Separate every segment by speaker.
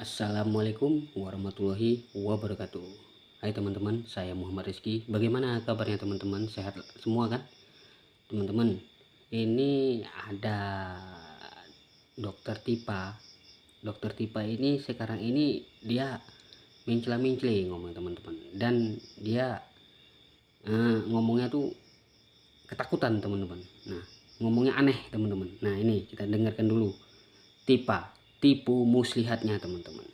Speaker 1: Assalamualaikum warahmatullahi wabarakatuh. Hai teman-teman, saya Muhammad Rizky. Bagaimana kabarnya teman-teman? Sehat semua kan? Teman-teman, ini ada dokter Tipa. Dokter Tipa ini sekarang ini dia mencela-mencela ngomong teman-teman. Dan dia ngomongnya tuh ketakutan teman-teman. Nah, ngomongnya aneh teman-teman. Nah, ini kita dengarkan dulu. Tipa, tipu muslihatnya teman-teman.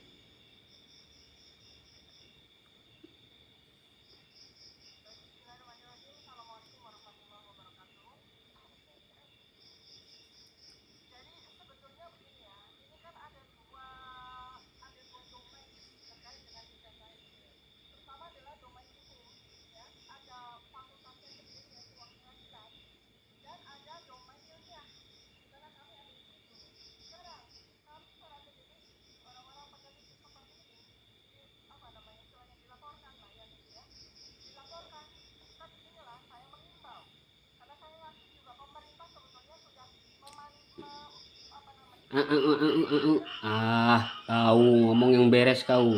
Speaker 1: Kau ngomong yang beres kau.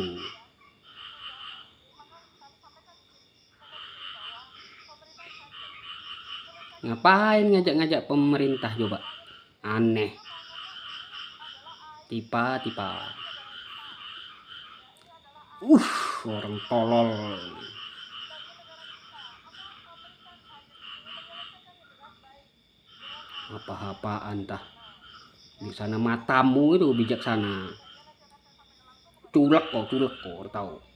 Speaker 1: Ngapain ngajak-ngajak pemerintah coba? Aneh. Tipa. Orang tolol. Apa-apaan tah. Di sana matamu itu bijaksana. Culek kok, tahu.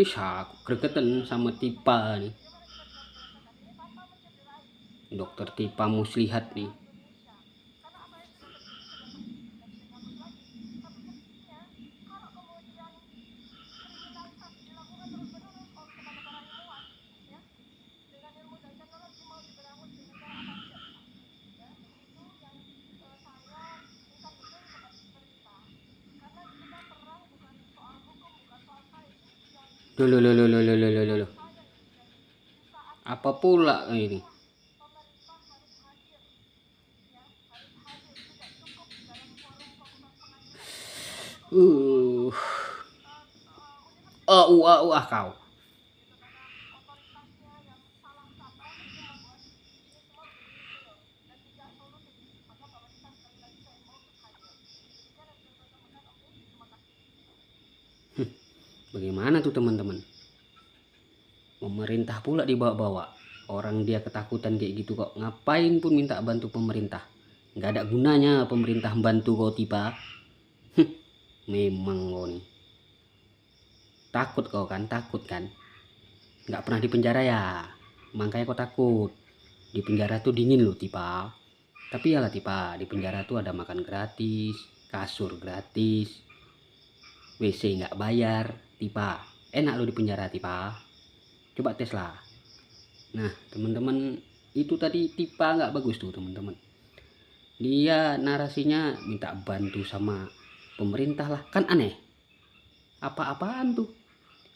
Speaker 1: Aku gregetan sama Tipa nih. Dokter Tipa muslihat nih. Loh. Apa pula ini? Kau. Bagaimana tuh teman-teman? Pemerintah pula dibawa-bawa. Orang dia ketakutan kayak gitu kok. Ngapain pun minta bantu pemerintah. Nggak ada gunanya pemerintah bantu kau Tipa. Memang kau nih. Takut kan? Nggak pernah di penjara ya. Makanya kau takut. Di penjara tuh dingin loh Tipa. Tapi ya lah Tipa, di penjara tuh ada makan gratis, kasur gratis, WC nggak bayar Tipa. Enak lo di penjara Tipa. Coba tes lah. Nah teman-teman, itu tadi Tipa nggak bagus tuh teman-teman. Dia narasinya minta bantu sama pemerintah lah, kan aneh. Apa-apaan tuh?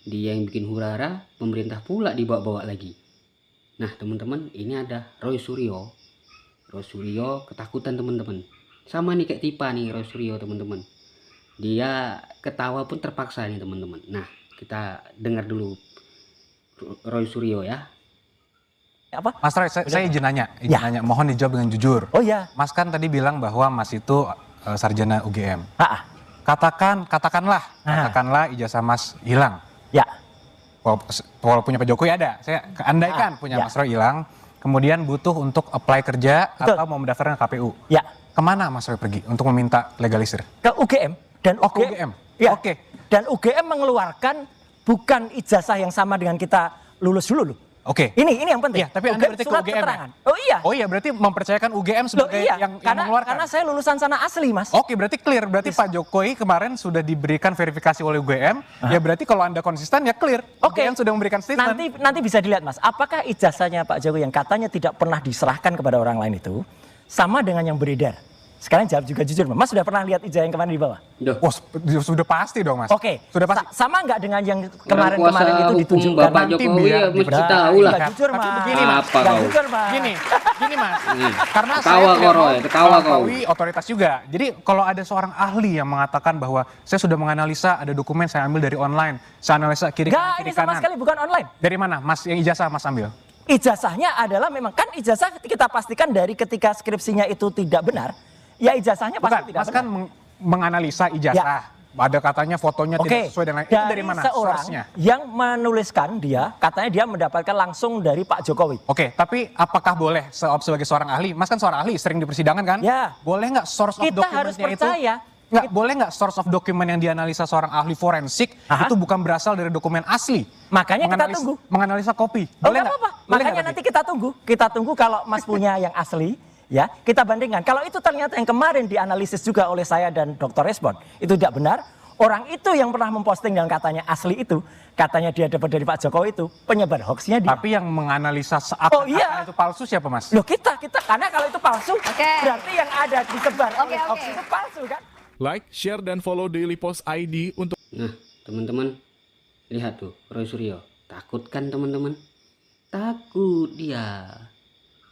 Speaker 1: Dia yang bikin hura-hara, pemerintah pula dibawa-bawa lagi. Nah teman-teman, ini ada Roy Suryo ketakutan teman-teman. Sama nih kayak Tipa nih Roy Suryo teman-teman. Dia ketawa pun terpaksa nih teman-teman. Nah kita dengar dulu Roy Suryo ya.
Speaker 2: Apa? Mas Roy, saya izin nanya, mohon dijawab dengan jujur. Oh iya. Mas kan tadi bilang bahwa Mas itu sarjana UGM. Katakanlah ijazah Mas hilang. Ya. Kalau punya Pak Jokowi ada, saya andaikan punya Mas Roy hilang, kemudian butuh untuk apply kerja atau mau mendaftarkan ke KPU. Ya. Kemana Mas Roy pergi untuk meminta legalisir?
Speaker 3: Ke UGM. Dan
Speaker 2: ke UGM.
Speaker 3: Ya. Oke. Dan UGM mengeluarkan bukan ijazah yang sama dengan kita lulus dulu loh.
Speaker 2: Oke.
Speaker 3: Ini yang penting.
Speaker 2: Iya, tapi Anda berarti ke
Speaker 3: surat
Speaker 2: UGM
Speaker 3: keterangan.
Speaker 2: ya?
Speaker 3: Oh iya.
Speaker 2: Oh iya, berarti mempercayakan UGM sebagai yang mengeluarkan.
Speaker 3: Karena saya lulusan sana asli, Mas.
Speaker 2: Oke, berarti clear. Berarti Pak Jokowi kemarin sudah diberikan verifikasi oleh UGM. Ya berarti kalau Anda konsisten ya clear.
Speaker 3: Oke.
Speaker 2: UGM sudah memberikan statement.
Speaker 3: Nanti bisa dilihat, Mas. Apakah ijazahnya Pak Jokowi yang katanya tidak pernah diserahkan kepada orang lain itu sama dengan yang beredar? Sekarang jawab juga jujur, Mas sudah pernah lihat ijazah yang kemarin di bawah?
Speaker 2: Oh, sudah pasti dong, Mas.
Speaker 3: Oke.
Speaker 2: Sudah pasti.
Speaker 3: Sama nggak dengan yang kemarin-kemarin itu ditunjukkan?
Speaker 1: Bapak Jokowi ya mesti tahu lah.
Speaker 3: Nggak jujur, Mas.
Speaker 2: Begini, Mas.
Speaker 1: Apa kau?
Speaker 3: Jujur, Mas.
Speaker 2: Gini, Mas. Karena
Speaker 1: Ketawa
Speaker 2: saya
Speaker 1: kau, Roy. Ketawa kau.
Speaker 2: Jokowi otoritas juga. Jadi kalau ada seorang ahli yang mengatakan bahwa saya sudah menganalisa ada dokumen saya ambil dari online, saya analisa kiri
Speaker 3: Nggak,
Speaker 2: kanan,
Speaker 3: ini sama sekali bukan online.
Speaker 2: Dari mana, Mas? Yang ijazah Mas ambil?
Speaker 3: Ijazahnya adalah memang kan ijazah kita pastikan dari ketika skripsinya itu tidak benar. Ya ijazahnya pasti
Speaker 2: Bukan,
Speaker 3: tidak
Speaker 2: Mas
Speaker 3: benar.
Speaker 2: kan menganalisa ijazah. Ada katanya fotonya tidak sesuai dengan itu dari mana?
Speaker 3: Seorang
Speaker 2: Source-nya?
Speaker 3: yang menuliskan katanya dia mendapatkan langsung dari Pak Jokowi.
Speaker 2: Oke, tapi apakah boleh sebagai seorang ahli? Mas kan seorang ahli, sering di persidangan kan?
Speaker 3: Ya.
Speaker 2: Boleh nggak source of
Speaker 3: Kita harus
Speaker 2: dokumennya itu?
Speaker 3: percaya.
Speaker 2: Nggak, boleh nggak source of dokumen yang dianalisa seorang ahli forensik itu bukan berasal dari dokumen asli?
Speaker 3: Makanya kita tunggu.
Speaker 2: Menganalisa kopi.
Speaker 3: Oh,
Speaker 2: Boleh
Speaker 3: nggak
Speaker 2: nggak?
Speaker 3: apa-apa.
Speaker 2: Boleh
Speaker 3: Makanya
Speaker 2: nggak
Speaker 3: nanti kita tunggu. Kita tunggu kalau Mas punya yang asli. Ya, kita bandingkan. Kalau itu ternyata yang kemarin dianalisis juga oleh saya dan Dr. Respon, itu tidak benar. Orang itu yang pernah memposting dan katanya asli itu, katanya dia dapat dari Pak Jokowi itu, penyebar hoaxnya dia.
Speaker 2: Tapi yang menganalisa seakan-akan itu palsu siapa, Mas?
Speaker 3: Loh kita, karena kalau itu palsu, berarti yang ada disebar oleh hoax itu palsu kan?
Speaker 4: Like, share, dan follow Daily Post ID untuk...
Speaker 1: Nah, teman-teman, lihat tuh, Roy Suryo. Takut kan, teman-teman? Takut dia.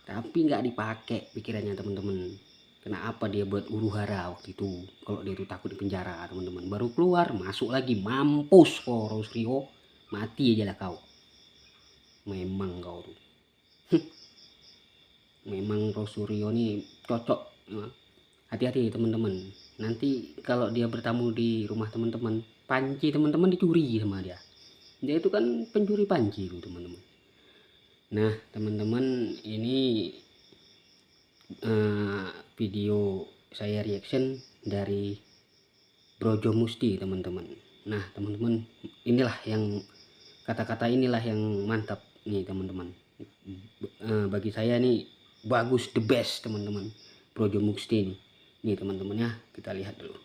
Speaker 1: Tapi nggak dipakai pikirannya, teman-teman. Kenapa dia buat huru-hara waktu itu? Kalau dia itu takut di penjara, teman-teman. Baru keluar, masuk lagi. Mampus kok, Roy Suryo. Mati aja lah kau. Memang kau tuh. Memang Roy Suryo nih cocok. Hati-hati, teman-teman. Nanti kalau dia bertamu di rumah teman-teman, panci teman-teman dicuri sama dia. Dia itu kan pencuri panci itu, teman-teman. Nah, teman-teman, ini video saya reaction dari Brojo Musti, teman-teman. Nah, teman-teman, inilah yang kata-kata inilah yang mantap nih, teman-teman. Bagi saya nih bagus, the best, teman-teman. Brojo Musti nih. Nih, teman-teman ya, kita lihat dulu.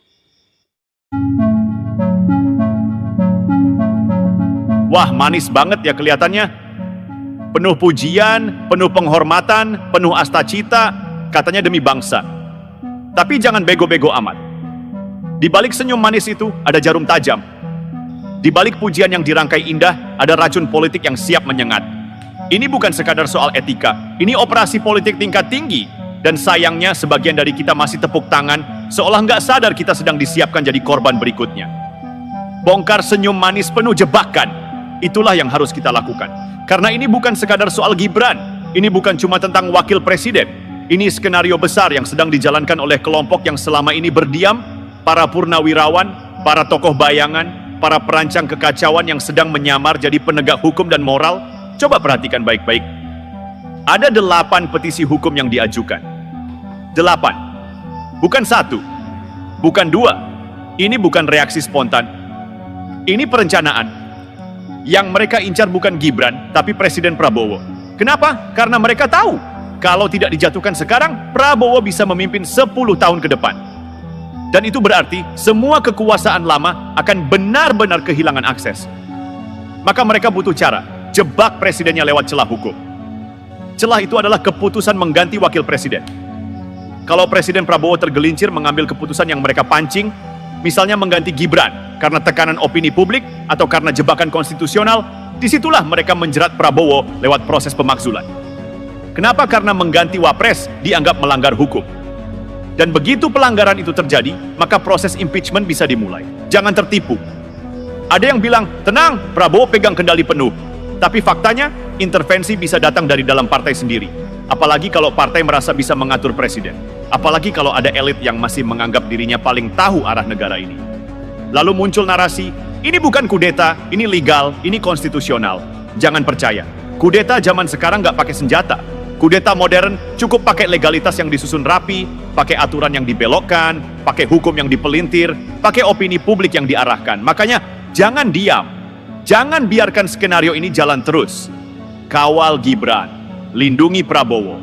Speaker 5: Wah, manis banget ya kelihatannya. Penuh pujian, penuh penghormatan, penuh astacita, katanya demi bangsa. Tapi jangan bego-bego amat. Di balik senyum manis itu ada jarum tajam. Di balik pujian yang dirangkai indah ada racun politik yang siap menyengat. Ini bukan sekadar soal etika, ini operasi politik tingkat tinggi. Dan sayangnya sebagian dari kita masih tepuk tangan seolah nggak sadar kita sedang disiapkan jadi korban berikutnya. Bongkar senyum manis penuh jebakan, itulah yang harus kita lakukan. Karena ini bukan sekadar soal Gibran, ini bukan cuma tentang wakil presiden. Ini skenario besar yang sedang dijalankan oleh kelompok yang selama ini berdiam, para purnawirawan, para tokoh bayangan, para perancang kekacauan yang sedang menyamar jadi penegak hukum dan moral. Coba perhatikan baik-baik. Ada 8 petisi hukum yang diajukan. 8. Bukan 1, bukan 2. Ini bukan reaksi spontan. Ini perencanaan. Yang mereka incar bukan Gibran, tapi Presiden Prabowo. Kenapa? Karena mereka tahu, kalau tidak dijatuhkan sekarang, Prabowo bisa memimpin 10 tahun ke depan. Dan itu berarti, semua kekuasaan lama akan benar-benar kehilangan akses. Maka mereka butuh cara, jebak presidennya lewat celah hukum. Celah itu adalah keputusan mengganti wakil presiden. Kalau Presiden Prabowo tergelincir mengambil keputusan yang mereka pancing, misalnya mengganti Gibran, karena tekanan opini publik atau karena jebakan konstitusional, disitulah mereka menjerat Prabowo lewat proses pemakzulan. Kenapa? Karena mengganti wapres dianggap melanggar hukum. Dan begitu pelanggaran itu terjadi, maka proses impeachment bisa dimulai. Jangan tertipu. Ada yang bilang, tenang, Prabowo pegang kendali penuh. Tapi faktanya, intervensi bisa datang dari dalam partai sendiri. Apalagi kalau partai merasa bisa mengatur presiden. Apalagi kalau ada elit yang masih menganggap dirinya paling tahu arah negara ini. Lalu muncul narasi, ini bukan kudeta, ini legal, ini konstitusional. Jangan percaya, kudeta zaman sekarang nggak pakai senjata. Kudeta modern cukup pakai legalitas yang disusun rapi, pakai aturan yang dibelokkan, pakai hukum yang dipelintir, pakai opini publik yang diarahkan. Makanya jangan diam, jangan biarkan skenario ini jalan terus. kawal Gibran, lindungi Prabowo.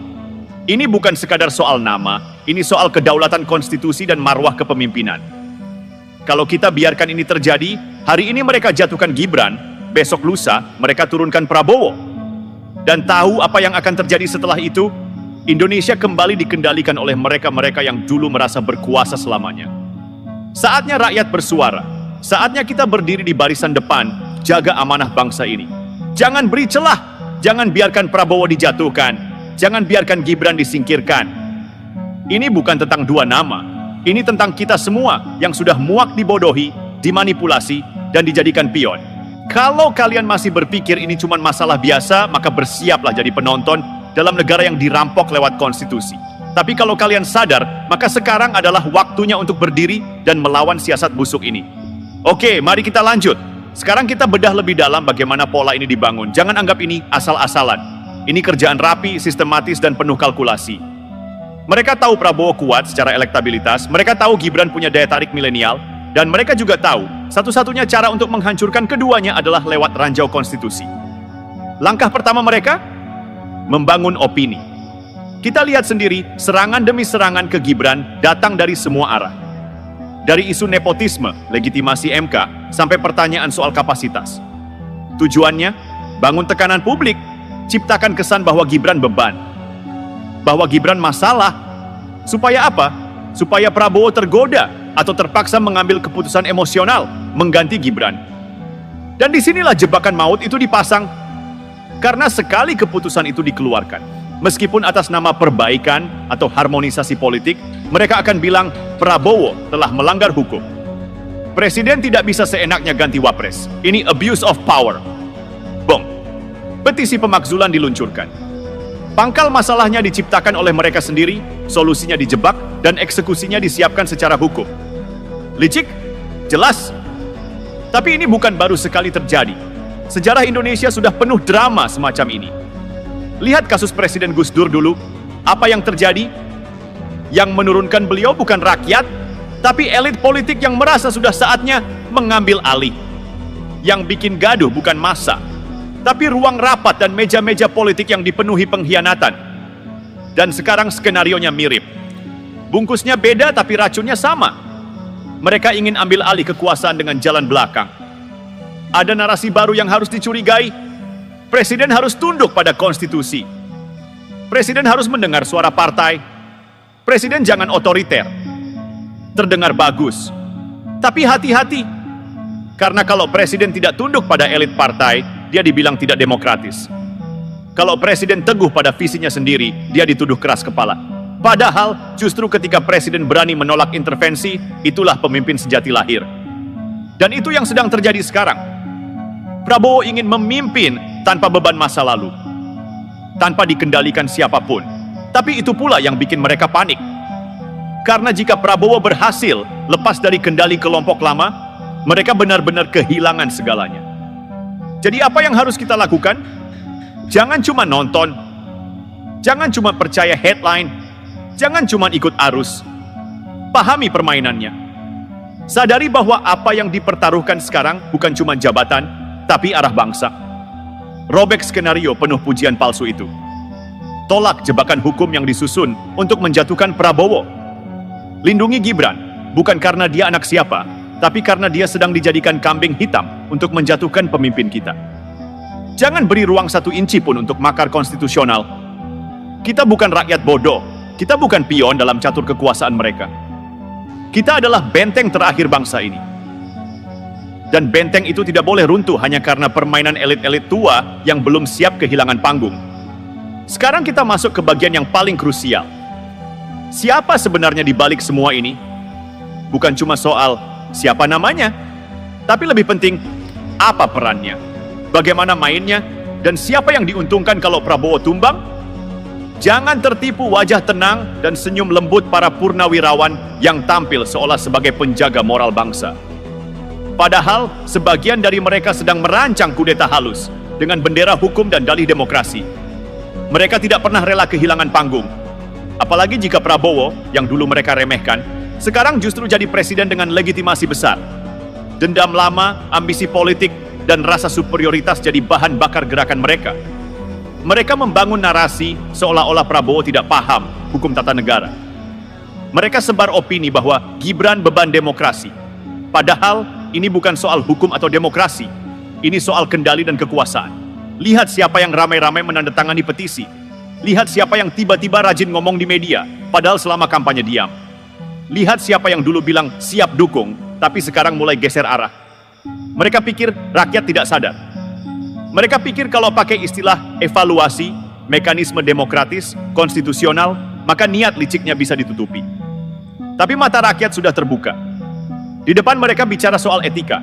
Speaker 5: Ini bukan sekadar soal nama, ini soal kedaulatan konstitusi dan marwah kepemimpinan. Kalau kita biarkan ini terjadi, hari ini mereka jatuhkan Gibran, besok lusa mereka turunkan Prabowo. Dan tahu apa yang akan terjadi setelah itu? Indonesia kembali dikendalikan oleh mereka-mereka yang dulu merasa berkuasa selamanya. Saatnya rakyat bersuara, saatnya kita berdiri di barisan depan, jaga amanah bangsa ini. Jangan beri celah, jangan biarkan Prabowo dijatuhkan, jangan biarkan Gibran disingkirkan. Ini bukan tentang dua nama, ini tentang kita semua yang sudah muak dibodohi, dimanipulasi, dan dijadikan pion. Kalau kalian masih berpikir ini cuma masalah biasa, maka bersiaplah jadi penonton dalam negara yang dirampok lewat konstitusi. Tapi kalau kalian sadar, maka sekarang adalah waktunya untuk berdiri dan melawan siasat busuk ini. Oke, mari kita lanjut. Sekarang kita bedah lebih dalam bagaimana pola ini dibangun. Jangan anggap ini asal-asalan. Ini kerjaan rapi, sistematis, dan penuh kalkulasi. Mereka tahu Prabowo kuat secara elektabilitas, mereka tahu Gibran punya daya tarik milenial, dan mereka juga tahu satu-satunya cara untuk menghancurkan keduanya adalah lewat ranjau konstitusi. Langkah pertama mereka, membangun opini. Kita lihat sendiri, serangan demi serangan ke Gibran datang dari semua arah. Dari isu nepotisme, legitimasi MK, sampai pertanyaan soal kapasitas. Tujuannya, bangun tekanan publik, ciptakan kesan bahwa Gibran beban, bahwa Gibran masalah. Supaya apa? Supaya Prabowo tergoda atau terpaksa mengambil keputusan emosional mengganti Gibran. Dan disinilah jebakan maut itu dipasang. Karena sekali keputusan itu dikeluarkan, meskipun atas nama perbaikan atau harmonisasi politik, mereka akan bilang Prabowo telah melanggar hukum. Presiden tidak bisa seenaknya ganti wapres. Ini abuse of power. Bong. Petisi pemakzulan diluncurkan. Pangkal masalahnya diciptakan oleh mereka sendiri, solusinya dijebak, dan eksekusinya disiapkan secara hukum. Licik? Jelas. Tapi ini bukan baru sekali terjadi. Sejarah Indonesia sudah penuh drama semacam ini. Lihat kasus Presiden Gus Dur dulu. Apa yang terjadi? Yang menurunkan beliau bukan rakyat, tapi elit politik yang merasa sudah saatnya mengambil alih. Yang bikin gaduh bukan massa, tapi ruang rapat dan meja-meja politik yang dipenuhi pengkhianatan. Dan sekarang skenarionya mirip. Bungkusnya beda tapi racunnya sama. Mereka ingin ambil alih kekuasaan dengan jalan belakang. Ada narasi baru yang harus dicurigai. Presiden harus tunduk pada konstitusi. Presiden harus mendengar suara partai. Presiden jangan otoriter. Terdengar bagus. Tapi hati-hati. Karena kalau presiden tidak tunduk pada elit partai, dia dibilang tidak demokratis. Kalau presiden teguh pada visinya sendiri, dia dituduh keras kepala. Padahal justru ketika presiden berani menolak intervensi, itulah pemimpin sejati lahir. Dan itu yang sedang terjadi sekarang. Prabowo ingin memimpin tanpa beban masa lalu, tanpa dikendalikan siapapun. Tapi itu pula yang bikin mereka panik. Karena jika Prabowo berhasil lepas dari kendali kelompok lama, mereka benar-benar kehilangan segalanya. Jadi apa yang harus kita lakukan? Jangan cuma nonton, jangan cuma percaya headline, jangan cuma ikut arus. Pahami permainannya. Sadari bahwa apa yang dipertaruhkan sekarang bukan cuma jabatan, tapi arah bangsa. Robek skenario penuh pujian palsu itu. Tolak jebakan hukum yang disusun untuk menjatuhkan Prabowo. Lindungi Gibran, bukan karena dia anak siapa, tapi karena dia sedang dijadikan kambing hitam untuk menjatuhkan pemimpin kita. Jangan beri ruang 1 inci pun untuk makar konstitusional. Kita bukan rakyat bodoh, kita bukan pion dalam catur kekuasaan mereka. Kita adalah benteng terakhir bangsa ini. Dan benteng itu tidak boleh runtuh hanya karena permainan elit-elit tua yang belum siap kehilangan panggung. Sekarang kita masuk ke bagian yang paling krusial. Siapa sebenarnya di balik semua ini? Bukan cuma soal siapa namanya, tapi lebih penting, apa perannya? Bagaimana mainnya? Dan siapa yang diuntungkan kalau Prabowo tumbang? Jangan tertipu wajah tenang dan senyum lembut para purnawirawan yang tampil seolah sebagai penjaga moral bangsa. Padahal, sebagian dari mereka sedang merancang kudeta halus dengan bendera hukum dan dalih demokrasi. Mereka tidak pernah rela kehilangan panggung. Apalagi jika Prabowo, yang dulu mereka remehkan, sekarang justru jadi presiden dengan legitimasi besar. Dendam lama, ambisi politik, dan rasa superioritas jadi bahan bakar gerakan mereka. mereka membangun narasi seolah-olah Prabowo tidak paham hukum tata negara. Mereka sebar opini bahwa Gibran beban demokrasi. Padahal ini bukan soal hukum atau demokrasi. Ini soal kendali dan kekuasaan. Lihat siapa yang ramai-ramai menandatangani petisi. Lihat siapa yang tiba-tiba rajin ngomong di media, padahal selama kampanye diam. Lihat siapa yang dulu bilang siap dukung, tapi sekarang mulai geser arah. Mereka pikir rakyat tidak sadar. Mereka pikir kalau pakai istilah evaluasi, mekanisme demokratis, konstitusional, maka niat liciknya bisa ditutupi. Tapi mata rakyat sudah terbuka. Di depan mereka bicara soal etika.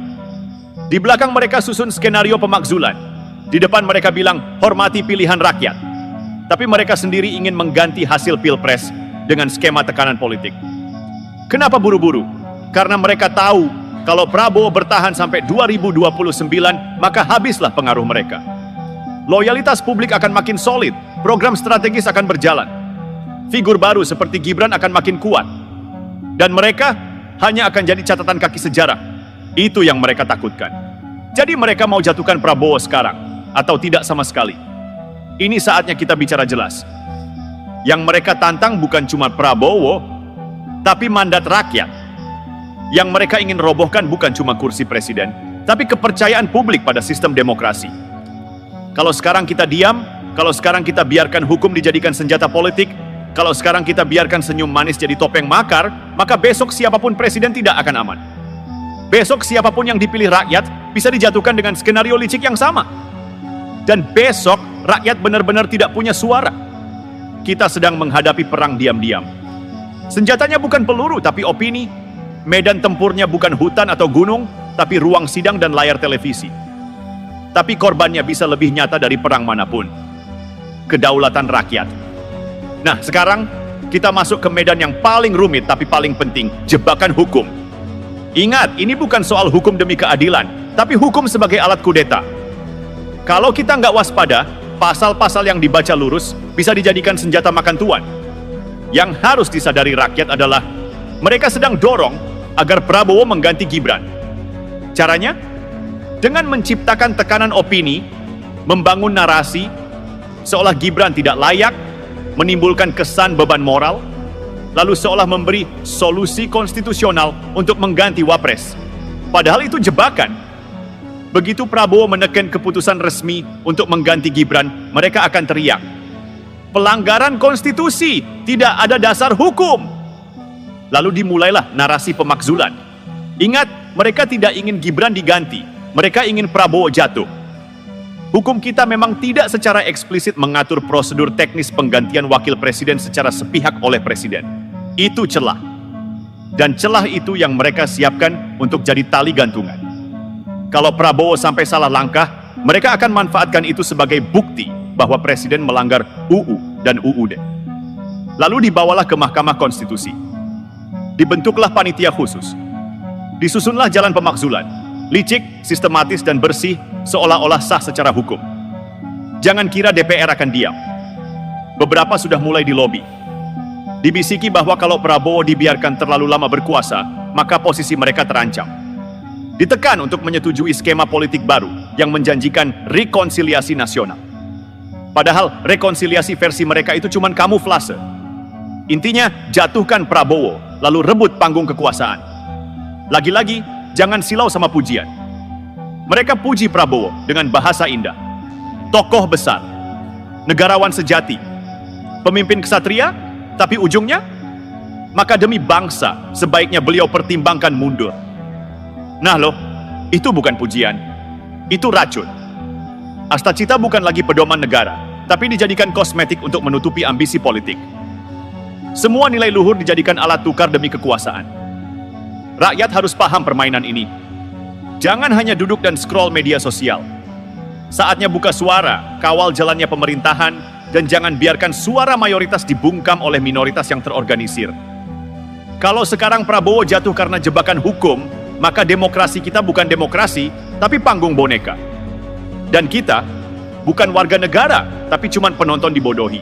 Speaker 5: Di belakang mereka susun skenario pemakzulan. Di depan mereka bilang hormati pilihan rakyat. Tapi mereka sendiri ingin mengganti hasil pilpres dengan skema tekanan politik. Kenapa buru-buru? Karena mereka tahu kalau Prabowo bertahan sampai 2029, maka habislah pengaruh mereka. Loyalitas publik akan makin solid, program strategis akan berjalan. Figur baru seperti Gibran akan makin kuat. Dan mereka hanya akan jadi catatan kaki sejarah. Itu yang mereka takutkan. Jadi mereka mau jatuhkan Prabowo sekarang, atau tidak sama sekali. Ini saatnya kita bicara jelas. Yang mereka tantang bukan cuma Prabowo, tapi mandat rakyat. Yang mereka ingin robohkan bukan cuma kursi presiden, tapi kepercayaan publik pada sistem demokrasi. Kalau sekarang kita diam, kalau sekarang kita biarkan hukum dijadikan senjata politik, kalau sekarang kita biarkan senyum manis jadi topeng makar, maka besok siapapun presiden tidak akan aman. Besok siapapun yang dipilih rakyat bisa dijatuhkan dengan skenario licik yang sama. Dan besok rakyat benar-benar tidak punya suara. Kita sedang menghadapi perang diam-diam. Senjatanya bukan peluru tapi opini. Medan tempurnya bukan hutan atau gunung, tapi ruang sidang dan layar televisi. Tapi korbannya bisa lebih nyata dari perang manapun. Kedaulatan rakyat. Nah, sekarang kita masuk ke medan yang paling rumit tapi paling penting, jebakan hukum. Ingat, ini bukan soal hukum demi keadilan, tapi hukum sebagai alat kudeta. Kalau kita nggak waspada, pasal-pasal yang dibaca lurus bisa dijadikan senjata makan tuan. Yang harus disadari rakyat adalah mereka sedang dorong agar Prabowo mengganti Gibran. Caranya? Dengan menciptakan tekanan opini, membangun narasi, seolah Gibran tidak layak, menimbulkan kesan beban moral, lalu seolah memberi solusi konstitusional untuk mengganti Wapres. Padahal itu jebakan. Begitu Prabowo menekan keputusan resmi untuk mengganti Gibran, mereka akan teriak, pelanggaran konstitusi, tidak ada dasar hukum. Lalu dimulailah narasi pemakzulan. Ingat, mereka tidak ingin Gibran diganti, mereka ingin Prabowo jatuh. Hukum kita memang tidak secara eksplisit mengatur prosedur teknis penggantian wakil presiden secara sepihak oleh presiden. Itu celah. Dan celah itu yang mereka siapkan untuk jadi tali gantungan. Kalau Prabowo sampai salah langkah, mereka akan manfaatkan itu sebagai bukti bahwa presiden melanggar UU dan UUD. Lalu dibawalah ke Mahkamah Konstitusi. Dibentuklah panitia khusus. Disusunlah jalan pemakzulan, licik, sistematis, dan bersih, seolah-olah sah secara hukum. Jangan kira DPR akan diam. Beberapa sudah mulai dilobi. Dibisiki bahwa kalau Prabowo dibiarkan terlalu lama berkuasa, maka posisi mereka terancam. Ditekan untuk menyetujui skema politik baru yang menjanjikan rekonsiliasi nasional. Padahal rekonsiliasi versi mereka itu cuma kamuflase. Intinya, jatuhkan Prabowo, lalu rebut panggung kekuasaan. Lagi-lagi, jangan silau sama pujian. Mereka puji Prabowo dengan bahasa indah. Tokoh besar, negarawan sejati, pemimpin kesatria, tapi ujungnya, maka demi bangsa, sebaiknya beliau pertimbangkan mundur. Nah loh, itu bukan pujian, itu racun. Astacita bukan lagi pedoman negara, tapi dijadikan kosmetik untuk menutupi ambisi politik. Semua nilai luhur dijadikan alat tukar demi kekuasaan. Rakyat harus paham permainan ini. Jangan hanya duduk dan scroll media sosial. Saatnya buka suara, kawal jalannya pemerintahan, dan jangan biarkan suara mayoritas dibungkam oleh minoritas yang terorganisir. Kalau sekarang Prabowo jatuh karena jebakan hukum, maka demokrasi kita bukan demokrasi, tapi panggung boneka. Dan kita bukan warga negara, tapi cuma penonton dibodohi.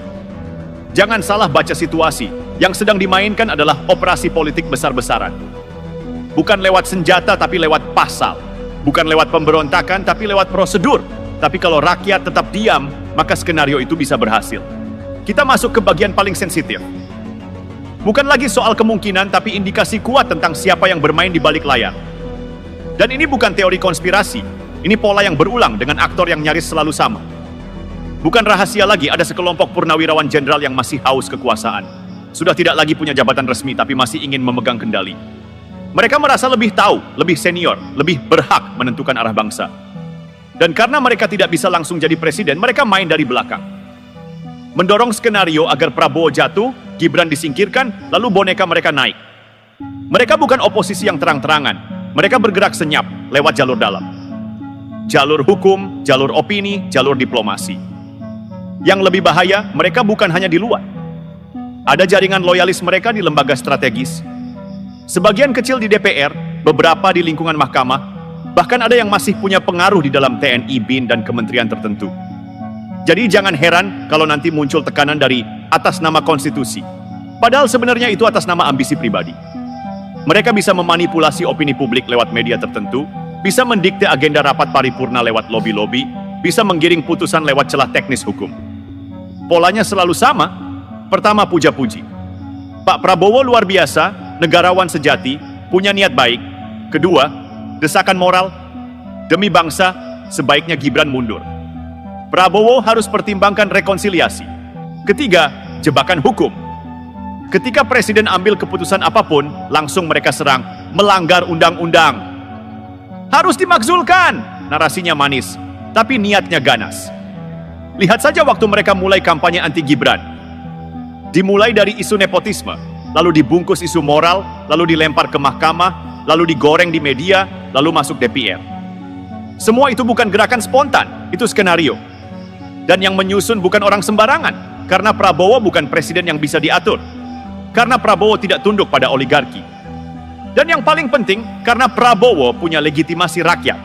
Speaker 5: Jangan salah baca situasi, yang sedang dimainkan adalah operasi politik besar-besaran. Bukan lewat senjata, tapi lewat pasal. Bukan lewat pemberontakan, tapi lewat prosedur. Tapi kalau rakyat tetap diam, maka skenario itu bisa berhasil. Kita masuk ke bagian paling sensitif. Bukan lagi soal kemungkinan, tapi indikasi kuat tentang siapa yang bermain di balik layar. Dan ini bukan teori konspirasi, ini pola yang berulang dengan aktor yang nyaris selalu sama. Bukan rahasia lagi, ada sekelompok purnawirawan jenderal yang masih haus kekuasaan. Sudah tidak lagi punya jabatan resmi, tapi masih ingin memegang kendali. Mereka merasa lebih tahu, lebih senior, lebih berhak menentukan arah bangsa. Dan karena mereka tidak bisa langsung jadi presiden, mereka main dari belakang. Mendorong skenario agar Prabowo jatuh, Gibran disingkirkan, lalu boneka mereka naik. Mereka bukan oposisi yang terang-terangan. Mereka bergerak senyap lewat jalur dalam. Jalur hukum, jalur opini, jalur diplomasi. Yang lebih bahaya, mereka bukan hanya di luar. Ada jaringan loyalis mereka di lembaga strategis. Sebagian kecil di DPR, beberapa di lingkungan mahkamah, bahkan ada yang masih punya pengaruh di dalam TNI, BIN, dan kementerian tertentu. Jadi jangan heran kalau nanti muncul tekanan dari atas nama konstitusi. Padahal sebenarnya itu atas nama ambisi pribadi. Mereka bisa memanipulasi opini publik lewat media tertentu, bisa mendikte agenda rapat paripurna lewat lobi-lobi, bisa menggiring putusan lewat celah teknis hukum. Polanya selalu sama. Pertama, puja-puji. Pak Prabowo luar biasa, negarawan sejati, punya niat baik. Kedua, desakan moral. Demi bangsa, sebaiknya Gibran mundur. Prabowo harus pertimbangkan rekonsiliasi. Ketiga, jebakan hukum. Ketika presiden ambil keputusan apapun, langsung mereka serang, melanggar undang-undang. Harus dimakzulkan, narasinya manis, tapi niatnya ganas. Lihat saja waktu mereka mulai kampanye anti Gibran. Dimulai dari isu nepotisme, lalu dibungkus isu moral, lalu dilempar ke mahkamah, lalu digoreng di media, lalu masuk DPR. Semua itu bukan gerakan spontan, itu skenario. Dan yang menyusun bukan orang sembarangan, karena Prabowo bukan presiden yang bisa diatur. Karena Prabowo tidak tunduk pada oligarki. Dan yang paling penting, karena Prabowo punya legitimasi rakyat.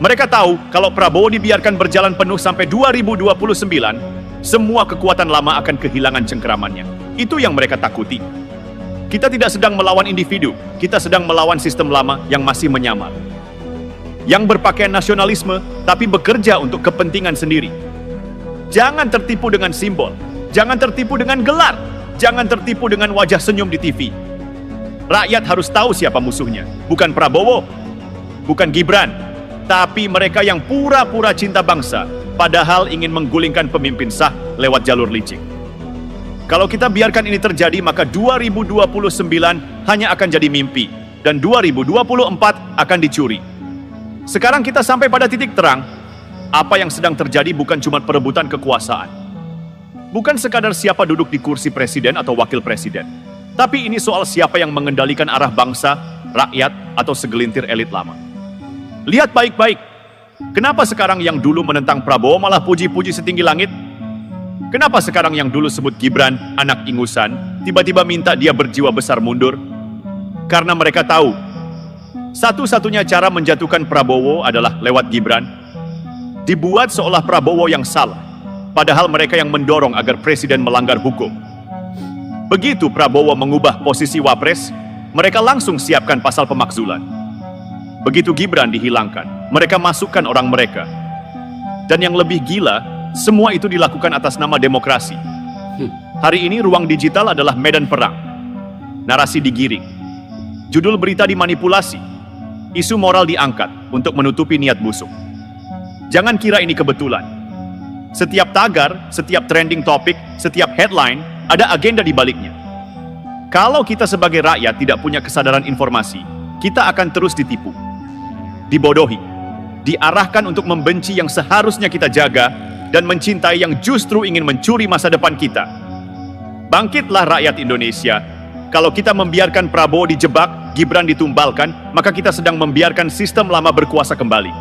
Speaker 5: Mereka tahu kalau Prabowo dibiarkan berjalan penuh sampai 2029, semua kekuatan lama akan kehilangan cengkeramannya. Itu yang mereka takuti. Kita tidak sedang melawan individu, kita sedang melawan sistem lama yang masih menyamar. Yang berpakaian nasionalisme, tapi bekerja untuk kepentingan sendiri. Jangan tertipu dengan simbol, jangan tertipu dengan gelar, jangan tertipu dengan wajah senyum di TV. Rakyat harus tahu siapa musuhnya, bukan Prabowo, bukan Gibran, tapi mereka yang pura-pura cinta bangsa, padahal ingin menggulingkan pemimpin sah lewat jalur licik. Kalau kita biarkan ini terjadi, maka 2029 hanya akan jadi mimpi, dan 2024 akan dicuri. Sekarang kita sampai pada titik terang. Apa yang sedang terjadi bukan cuma perebutan kekuasaan. Bukan sekadar siapa duduk di kursi presiden atau wakil presiden. Tapi ini soal siapa yang mengendalikan arah bangsa, rakyat, atau segelintir elit lama. Lihat baik-baik. Kenapa sekarang yang dulu menentang Prabowo malah puji-puji setinggi langit? Kenapa sekarang yang dulu sebut Gibran, anak ingusan, tiba-tiba minta dia berjiwa besar mundur? Karena mereka tahu, satu-satunya cara menjatuhkan Prabowo adalah lewat Gibran. Dibuat seolah Prabowo yang salah, padahal mereka yang mendorong agar presiden melanggar hukum. Begitu Prabowo mengubah posisi wapres, mereka langsung siapkan pasal pemakzulan. Begitu Gibran dihilangkan, mereka masukkan orang mereka. Dan yang lebih gila, semua itu dilakukan atas nama demokrasi. Hari ini ruang digital adalah medan perang. Narasi digiring. Judul berita dimanipulasi. Isu moral diangkat untuk menutupi niat busuk. Jangan kira ini kebetulan. Setiap tagar, setiap trending topik, setiap headline, ada agenda di baliknya. Kalau kita sebagai rakyat tidak punya kesadaran informasi, kita akan terus ditipu, dibodohi, diarahkan untuk membenci yang seharusnya kita jaga, dan mencintai yang justru ingin mencuri masa depan kita. Bangkitlah rakyat Indonesia. Kalau kita membiarkan Prabowo dijebak, Gibran ditumbalkan, maka kita sedang membiarkan sistem lama berkuasa kembali.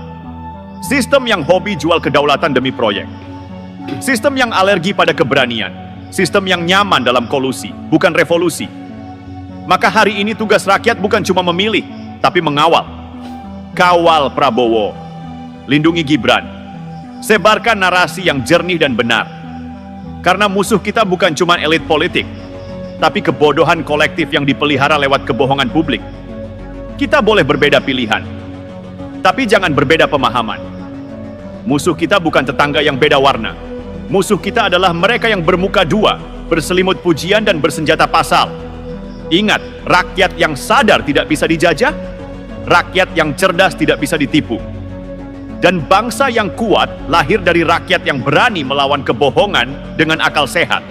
Speaker 5: Sistem yang hobi jual kedaulatan demi proyek. Sistem yang alergi pada keberanian. Sistem yang nyaman dalam kolusi, bukan revolusi. Maka hari ini tugas rakyat bukan cuma memilih, tapi mengawal. Kawal Prabowo. Lindungi Gibran. Sebarkan narasi yang jernih dan benar. Karena musuh kita bukan cuma elit politik, tapi kebodohan kolektif yang dipelihara lewat kebohongan publik. Kita boleh berbeda pilihan, tapi jangan berbeda pemahaman. Musuh kita bukan tetangga yang beda warna. Musuh kita adalah mereka yang bermuka dua, berselimut pujian dan bersenjata pasal. Ingat, rakyat yang sadar tidak bisa dijajah, rakyat yang cerdas tidak bisa ditipu. Dan bangsa yang kuat lahir dari rakyat yang berani melawan kebohongan dengan akal sehat.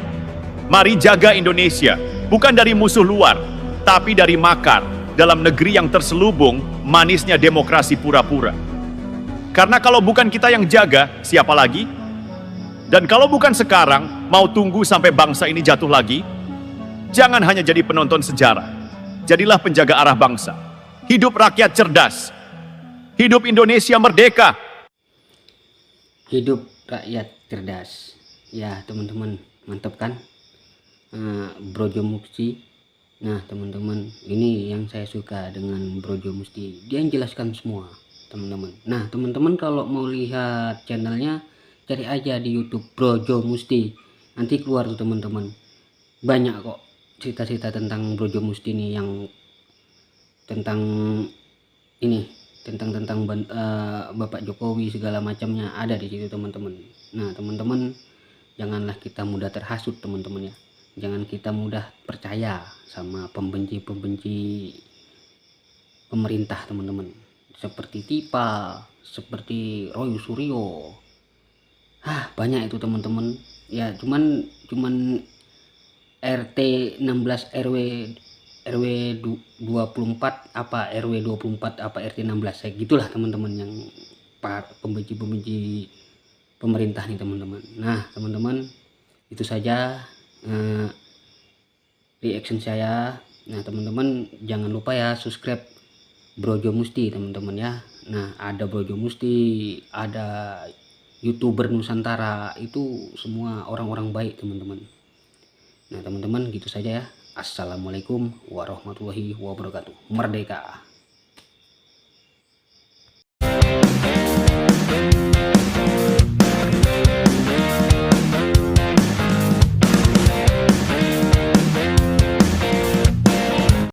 Speaker 5: Mari jaga Indonesia, bukan dari musuh luar, tapi dari makar dalam negeri yang terselubung manisnya demokrasi pura-pura. Karena kalau bukan kita yang jaga, siapa lagi? Dan kalau bukan sekarang, mau tunggu sampai bangsa ini jatuh lagi? Jangan hanya jadi penonton sejarah. Jadilah penjaga arah bangsa. Hidup rakyat cerdas. Hidup Indonesia merdeka.
Speaker 1: Hidup rakyat cerdas. Ya teman-teman, mantap kan? Brojo Mufti. Nah teman-teman, ini yang saya suka dengan Brojo Mufti. Dia menjelaskan semua teman-teman. Nah teman-teman kalau mau lihat channelnya, cari aja di YouTube Brojo Mufti. Nanti keluar tuh teman-teman. Banyak kok cerita-cerita tentang Brojo Mufti ini, yang tentang ini, tentang Bapak Jokowi segala macamnya ada di situ teman-teman. Nah teman-teman, janganlah kita mudah terhasut teman-teman ya. Jangan kita mudah percaya sama pembenci-pembenci pemerintah teman-teman, seperti Tipa, seperti Roy Suryo. Banyak itu teman-teman ya. Cuman RT 16 RW 24 apa RW 24 apa RT 16 saya gitulah teman-teman, yang pembenci pemerintah nih teman-teman. Nah teman-teman, itu saja reaction saya. Nah teman-teman jangan lupa ya subscribe Brojo Mufti teman-teman ya. Nah ada Brojo Mufti, ada YouTuber Nusantara, itu semua orang-orang baik teman-teman. Nah teman-teman gitu saja ya. Assalamualaikum warahmatullahi wabarakatuh. Merdeka.